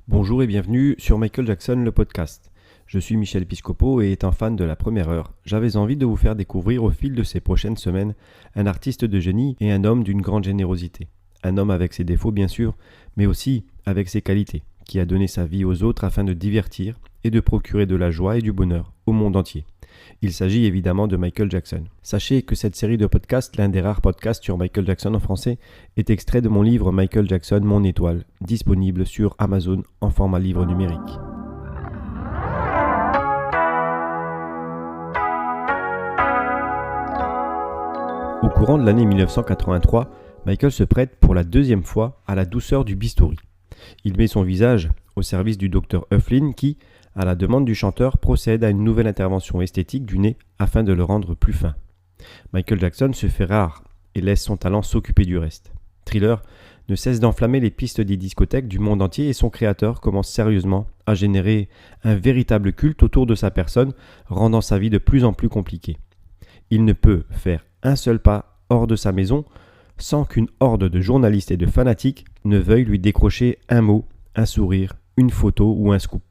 Bonjour et bienvenue sur Michael Jackson, le podcast. Je suis Michel Piscopo et étant fan de la première heure, j'avais envie de vous faire découvrir au fil de ces prochaines semaines un artiste de génie et un homme d'une grande générosité. Un homme avec ses défauts bien sûr, mais aussi avec ses qualités, qui a donné sa vie aux autres afin de divertir et de procurer de la joie et du bonheur au monde entier. Il s'agit évidemment de Michael Jackson. Sachez que cette série de podcasts, l'un des rares podcasts sur Michael Jackson en français, est extrait de mon livre Michael Jackson, mon étoile, disponible sur Amazon en format livre numérique. Au courant de l'année 1983, Michael se prête pour la deuxième fois à la douceur du bistouri. Il met son visage au service du Dr Hufflin qui, à la demande du chanteur, procède à une nouvelle intervention esthétique du nez afin de le rendre plus fin. Michael Jackson se fait rare et laisse son talent s'occuper du reste. Thriller ne cesse d'enflammer les pistes des discothèques du monde entier et son créateur commence sérieusement à générer un véritable culte autour de sa personne, rendant sa vie de plus en plus compliquée. Il ne peut faire un seul pas hors de sa maison sans qu'une horde de journalistes et de fanatiques ne veuille lui décrocher un mot, un sourire, une photo ou un scoop.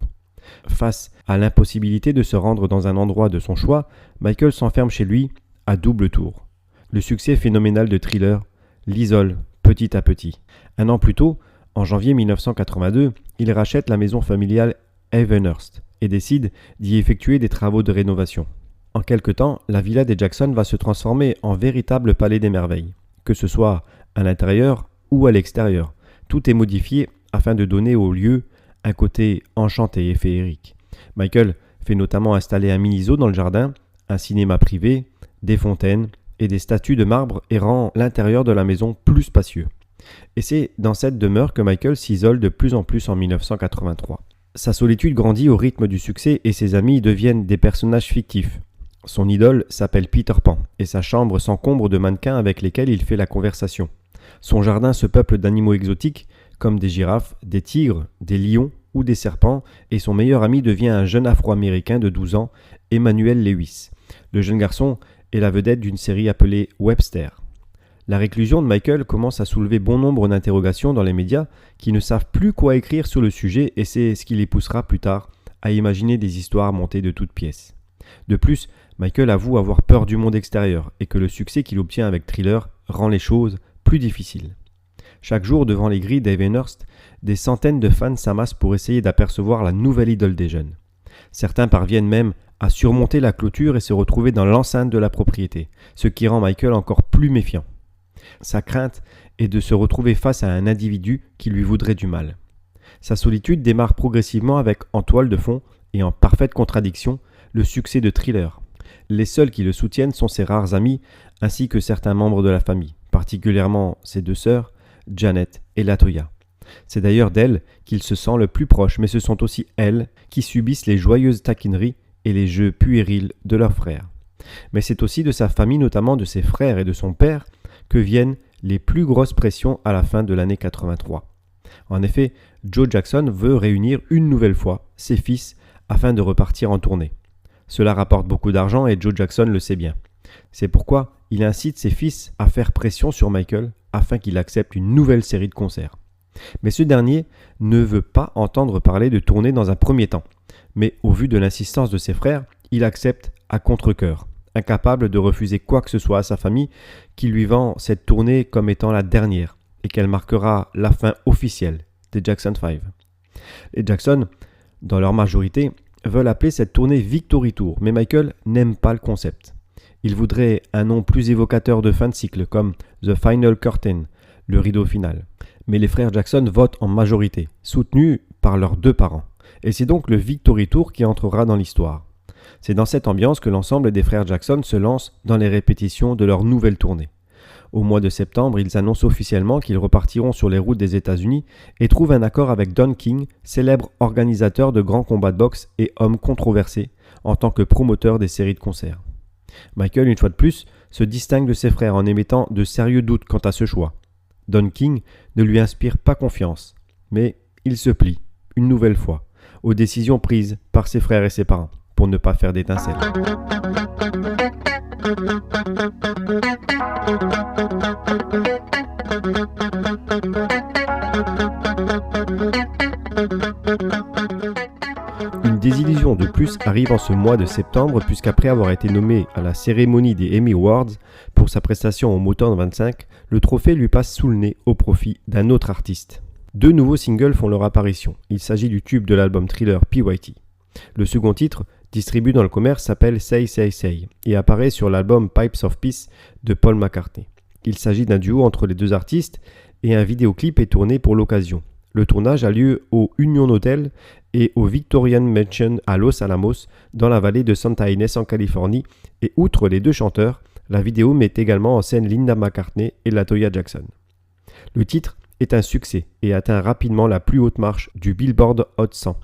Face à l'impossibilité de se rendre dans un endroit de son choix, Michael s'enferme chez lui à double tour. Le succès phénoménal de Thriller l'isole petit à petit. Un an plus tôt, en janvier 1982, il rachète la maison familiale Havenhurst et décide d'y effectuer des travaux de rénovation. En quelque temps, la villa des Jackson va se transformer en véritable palais des merveilles. Que ce soit à l'intérieur ou à l'extérieur, tout est modifié afin de donner au lieu un côté enchanté et féerique. Michael fait notamment installer un mini-zoo dans le jardin, un cinéma privé, des fontaines et des statues de marbre et rend l'intérieur de la maison plus spacieux. Et c'est dans cette demeure que Michael s'isole de plus en plus en 1983. Sa solitude grandit au rythme du succès et ses amis deviennent des personnages fictifs. Son idole s'appelle Peter Pan et sa chambre s'encombre de mannequins avec lesquels il fait la conversation. Son jardin se peuple d'animaux exotiques comme des girafes, des tigres, des lions ou des serpents, et son meilleur ami devient un jeune Afro-Américain de 12 ans, Emmanuel Lewis. Le jeune garçon est la vedette d'une série appelée Webster. La réclusion de Michael commence à soulever bon nombre d'interrogations dans les médias qui ne savent plus quoi écrire sur le sujet et c'est ce qui les poussera plus tard à imaginer des histoires montées de toutes pièces. De plus, Michael avoue avoir peur du monde extérieur et que le succès qu'il obtient avec Thriller rend les choses plus difficiles. Chaque jour, devant les grilles d'Havenhurst, des centaines de fans s'amassent pour essayer d'apercevoir la nouvelle idole des jeunes. Certains parviennent même à surmonter la clôture et se retrouver dans l'enceinte de la propriété, ce qui rend Michael encore plus méfiant. Sa crainte est de se retrouver face à un individu qui lui voudrait du mal. Sa solitude démarre progressivement avec, en toile de fond et en parfaite contradiction, le succès de Thriller. Les seuls qui le soutiennent sont ses rares amis ainsi que certains membres de la famille, particulièrement ses deux sœurs, Janet et Latoya. C'est d'ailleurs d'elles qu'il se sent le plus proche, mais ce sont aussi elles qui subissent les joyeuses taquineries et les jeux puérils de leurs frères. Mais c'est aussi de sa famille, notamment de ses frères et de son père, que viennent les plus grosses pressions à la fin de l'année 83. En effet, Joe Jackson veut réunir une nouvelle fois ses fils afin de repartir en tournée. Cela rapporte beaucoup d'argent et Joe Jackson le sait bien. C'est pourquoi il incite ses fils à faire pression sur Michael afin qu'il accepte une nouvelle série de concerts. Mais ce dernier ne veut pas entendre parler de tournée dans un premier temps. Mais au vu de l'insistance de ses frères, il accepte à contre-cœur, incapable de refuser quoi que ce soit à sa famille qui lui vend cette tournée comme étant la dernière et qu'elle marquera la fin officielle des Jackson 5. Les Jackson, dans leur majorité, veulent appeler cette tournée Victory Tour, mais Michael n'aime pas le concept. Il voudrait un nom plus évocateur de fin de cycle comme The Final Curtain, le rideau final. Mais les frères Jackson votent en majorité, soutenus par leurs deux parents. Et c'est donc le Victory Tour qui entrera dans l'histoire. C'est dans cette ambiance que l'ensemble des frères Jackson se lance dans les répétitions de leur nouvelle tournée. Au mois de septembre, ils annoncent officiellement qu'ils repartiront sur les routes des États-Unis et trouvent un accord avec Don King, célèbre organisateur de grands combats de boxe et homme controversé, en tant que promoteur des séries de concerts. Michael, une fois de plus, se distingue de ses frères en émettant de sérieux doutes quant à ce choix. Don King ne lui inspire pas confiance, mais il se plie, une nouvelle fois, aux décisions prises par ses frères et ses parents, pour ne pas faire d'étincelles. Une désillusion de plus arrive en ce mois de septembre puisqu'après avoir été nommé à la cérémonie des Emmy Awards pour sa prestation au Motown 25, le trophée lui passe sous le nez au profit d'un autre artiste. Deux nouveaux singles font leur apparition. Il s'agit du tube de l'album Thriller PYT. Le second titre, distribué dans le commerce, s'appelle Say Say Say et apparaît sur l'album Pipes of Peace de Paul McCartney. Il s'agit d'un duo entre les deux artistes et un vidéoclip est tourné pour l'occasion. Le tournage a lieu au Union Hotel et au Victorian Mansion à Los Alamos, dans la vallée de Santa Ynez en Californie, et outre les deux chanteurs, la vidéo met également en scène Linda McCartney et LaToya Jackson. Le titre est un succès et atteint rapidement la plus haute marche du Billboard Hot 100.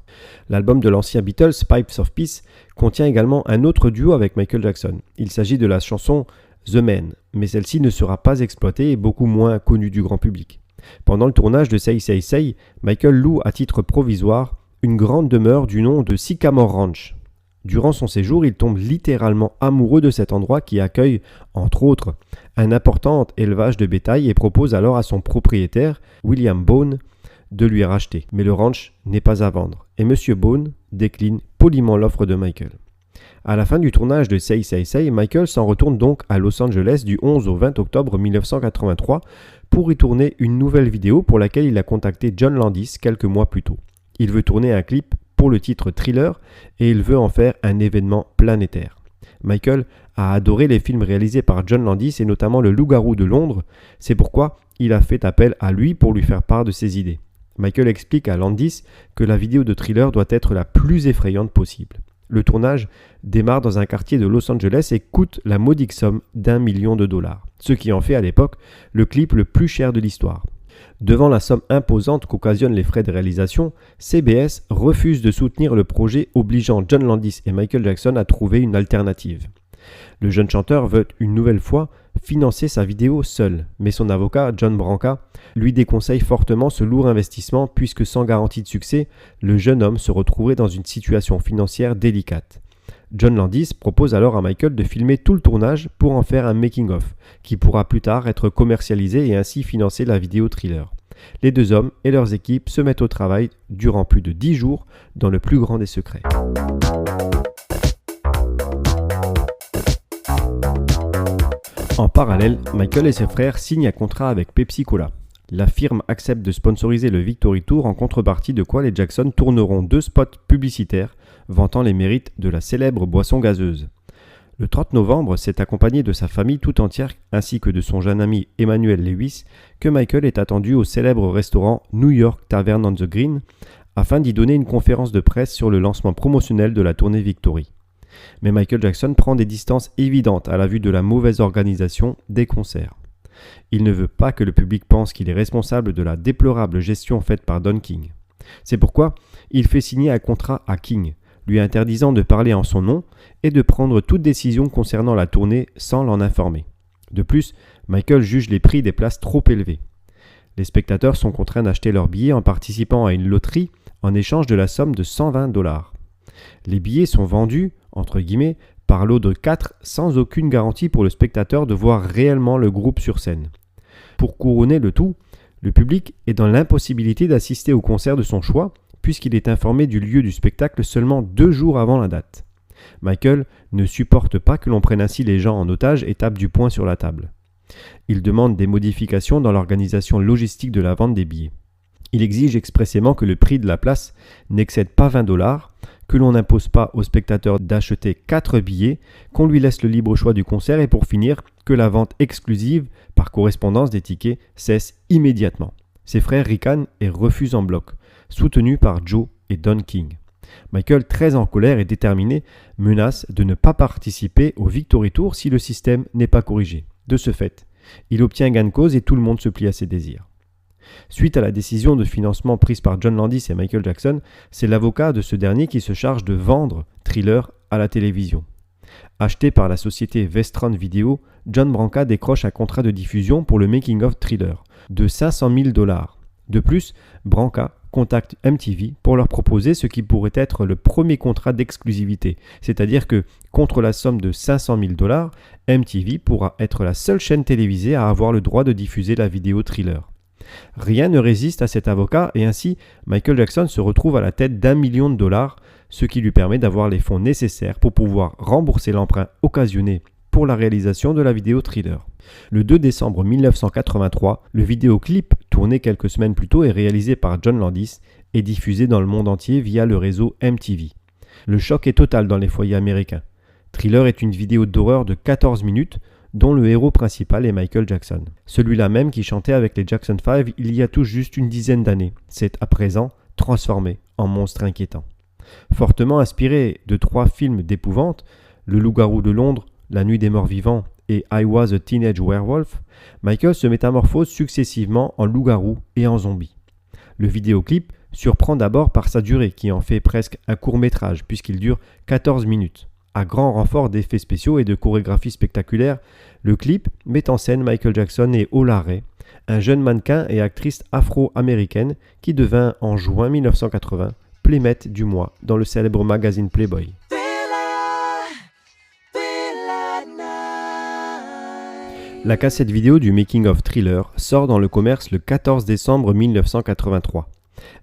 L'album de l'ancien Beatles, Pipes of Peace, contient également un autre duo avec Michael Jackson. Il s'agit de la chanson The Man, mais celle-ci ne sera pas exploitée et beaucoup moins connue du grand public. Pendant le tournage de Say Say Say, Michael loue à titre provisoire une grande demeure du nom de Sycamore Ranch. Durant son séjour, il tombe littéralement amoureux de cet endroit qui accueille, entre autres, un important élevage de bétail et propose alors à son propriétaire, William Bone, de lui racheter. Mais le ranch n'est pas à vendre et M. Bone décline poliment l'offre de Michael. À la fin du tournage de Say Say Say, Michael s'en retourne donc à Los Angeles du 11 au 20 octobre 1983 pour y tourner une nouvelle vidéo pour laquelle il a contacté John Landis quelques mois plus tôt. Il veut tourner un clip pour le titre Thriller et il veut en faire un événement planétaire. Michael a adoré les films réalisés par John Landis et notamment Le Loup-garou de Londres, c'est pourquoi il a fait appel à lui pour lui faire part de ses idées. Michael explique à Landis que la vidéo de Thriller doit être la plus effrayante possible. Le tournage démarre dans un quartier de Los Angeles et coûte la modique somme d'$1 million, ce qui en fait à l'époque le clip le plus cher de l'histoire. Devant la somme imposante qu'occasionnent les frais de réalisation, CBS refuse de soutenir le projet obligeant John Landis et Michael Jackson à trouver une alternative. Le jeune chanteur veut une nouvelle fois financer sa vidéo seul, mais son avocat, John Branca, lui déconseille fortement ce lourd investissement puisque sans garantie de succès, le jeune homme se retrouverait dans une situation financière délicate. John Landis propose alors à Michael de filmer tout le tournage pour en faire un making-of, qui pourra plus tard être commercialisé et ainsi financer la vidéo Thriller. Les deux hommes et leurs équipes se mettent au travail durant plus de 10 jours dans le plus grand des secrets. En parallèle, Michael et ses frères signent un contrat avec Pepsi Cola. La firme accepte de sponsoriser le Victory Tour en contrepartie de quoi les Jackson tourneront 2 spots publicitaires vantant les mérites de la célèbre boisson gazeuse. Le 30 novembre, c'est accompagné de sa famille tout entière ainsi que de son jeune ami Emmanuel Lewis que Michael est attendu au célèbre restaurant New York Tavern on the Green afin d'y donner une conférence de presse sur le lancement promotionnel de la tournée Victory. Mais Michael Jackson prend des distances évidentes à la vue de la mauvaise organisation des concerts. Il ne veut pas que le public pense qu'il est responsable de la déplorable gestion faite par Don King. C'est pourquoi il fait signer un contrat à King, lui interdisant de parler en son nom et de prendre toute décision concernant la tournée sans l'en informer. De plus, Michael juge les prix des places trop élevés. Les spectateurs sont contraints d'acheter leurs billets en participant à une loterie en échange de la somme de $120. Les billets sont vendus, entre guillemets, par lot de 4 sans aucune garantie pour le spectateur de voir réellement le groupe sur scène. Pour couronner le tout, le public est dans l'impossibilité d'assister au concert de son choix puisqu'il est informé du lieu du spectacle seulement 2 jours avant la date. Michael ne supporte pas que l'on prenne ainsi les gens en otage et tape du poing sur la table. Il demande des modifications dans l'organisation logistique de la vente des billets. Il exige expressément que le prix de la place n'excède pas $20, que l'on n'impose pas au spectateur d'acheter 4 billets, qu'on lui laisse le libre choix du concert et pour finir, que la vente exclusive par correspondance des tickets cesse immédiatement. Ses frères ricanent et refusent en bloc, soutenus par Joe et Don King. Michael, très en colère et déterminé, menace de ne pas participer au Victory Tour si le système n'est pas corrigé. De ce fait, il obtient gain de cause et tout le monde se plie à ses désirs. Suite à la décision de financement prise par John Landis et Michael Jackson, c'est l'avocat de ce dernier qui se charge de vendre Thriller à la télévision. Acheté par la société Vestron Video, John Branca décroche un contrat de diffusion pour le making-of Thriller de $500,000. De plus, Branca contacte MTV pour leur proposer ce qui pourrait être le premier contrat d'exclusivité, c'est-à-dire que, contre la somme de $500,000, MTV pourra être la seule chaîne télévisée à avoir le droit de diffuser la vidéo Thriller. Rien ne résiste à cet avocat et ainsi Michael Jackson se retrouve à la tête d'$1 million, ce qui lui permet d'avoir les fonds nécessaires pour pouvoir rembourser l'emprunt occasionné pour la réalisation de la vidéo Thriller. Le 2 décembre 1983, le vidéoclip, tourné quelques semaines plus tôt et réalisé par John Landis, est diffusé dans le monde entier via le réseau MTV. Le choc est total dans les foyers américains. Thriller est une vidéo d'horreur de 14 minutes dont le héros principal est Michael Jackson. Celui-là même qui chantait avec les Jackson 5 il y a tout juste une dizaine d'années, s'est à présent transformé en monstre inquiétant. Fortement inspiré de 3 films d'épouvante, Le Loup-garou de Londres, La nuit des morts vivants et I Was a Teenage Werewolf, Michael se métamorphose successivement en loup-garou et en zombie. Le vidéoclip surprend d'abord par sa durée qui en fait presque un court-métrage puisqu'il dure 14 minutes. À grand renfort d'effets spéciaux et de chorégraphie spectaculaire, le clip met en scène Michael Jackson et Ola Ray, un jeune mannequin et actrice afro-américaine qui devint en juin 1980 Playmate du mois dans le célèbre magazine Playboy. La cassette vidéo du Making of Thriller sort dans le commerce le 14 décembre 1983.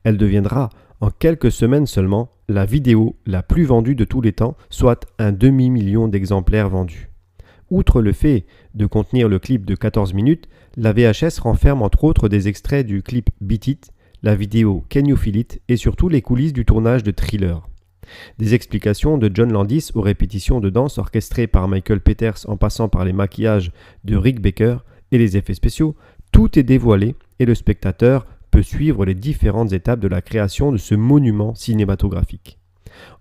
Elle deviendra, en quelques semaines seulement, la vidéo la plus vendue de tous les temps, soit un demi-million d'exemplaires vendus. Outre le fait de contenir le clip de 14 minutes, la VHS renferme entre autres des extraits du clip Beat It, la vidéo Can You Feel It et surtout les coulisses du tournage de Thriller. Des explications de John Landis aux répétitions de danse orchestrées par Michael Peters en passant par les maquillages de Rick Baker et les effets spéciaux, tout est dévoilé et le spectateur peut suivre les différentes étapes de la création de ce monument cinématographique.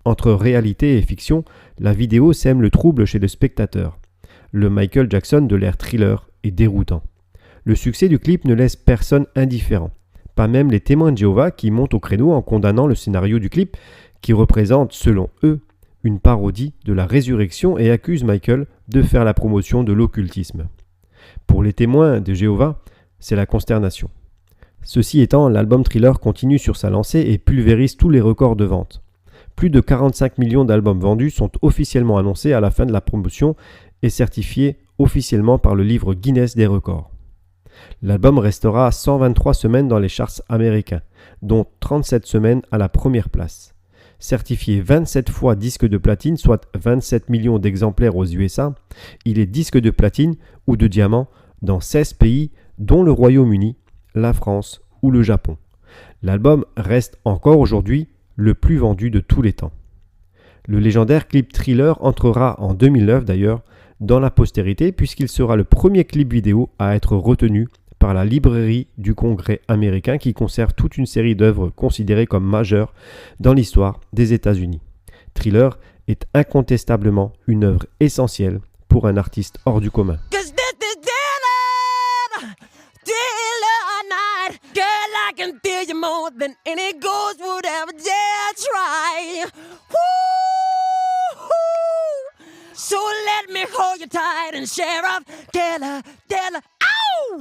Entre réalité et fiction, la vidéo sème le trouble chez le spectateur. Le Michael Jackson de l'ère Thriller est déroutant. Le succès du clip ne laisse personne indifférent, pas même les témoins de Jéhovah qui montent au créneau en condamnant le scénario du clip qui représente, selon eux, une parodie de la résurrection et accusent Michael de faire la promotion de l'occultisme. Pour les témoins de Jéhovah, c'est la consternation. Ceci étant, l'album Thriller continue sur sa lancée et pulvérise tous les records de vente. Plus de 45 millions d'albums vendus sont officiellement annoncés à la fin de la promotion et certifiés officiellement par le livre Guinness des records. L'album restera 123 semaines dans les charts américains, dont 37 semaines à la première place. Certifié 27 fois disque de platine, soit 27 millions d'exemplaires aux USA, il est disque de platine ou de diamant dans 16 pays, dont le Royaume-Uni, la France ou le Japon. L'album reste encore aujourd'hui le plus vendu de tous les temps. Le légendaire clip Thriller entrera en 2009 d'ailleurs dans la postérité puisqu'il sera le premier clip vidéo à être retenu par la librairie du Congrès américain qui conserve toute une série d'œuvres considérées comme majeures dans l'histoire des États-Unis. Thriller est incontestablement une œuvre essentielle pour un artiste hors du commun.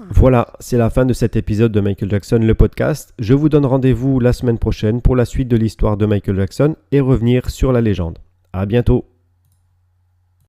Voilà, c'est la fin de cet épisode de Michael Jackson, le podcast. Je vous donne rendez-vous la semaine prochaine pour la suite de l'histoire de Michael Jackson et revenir sur la légende. À bientôt.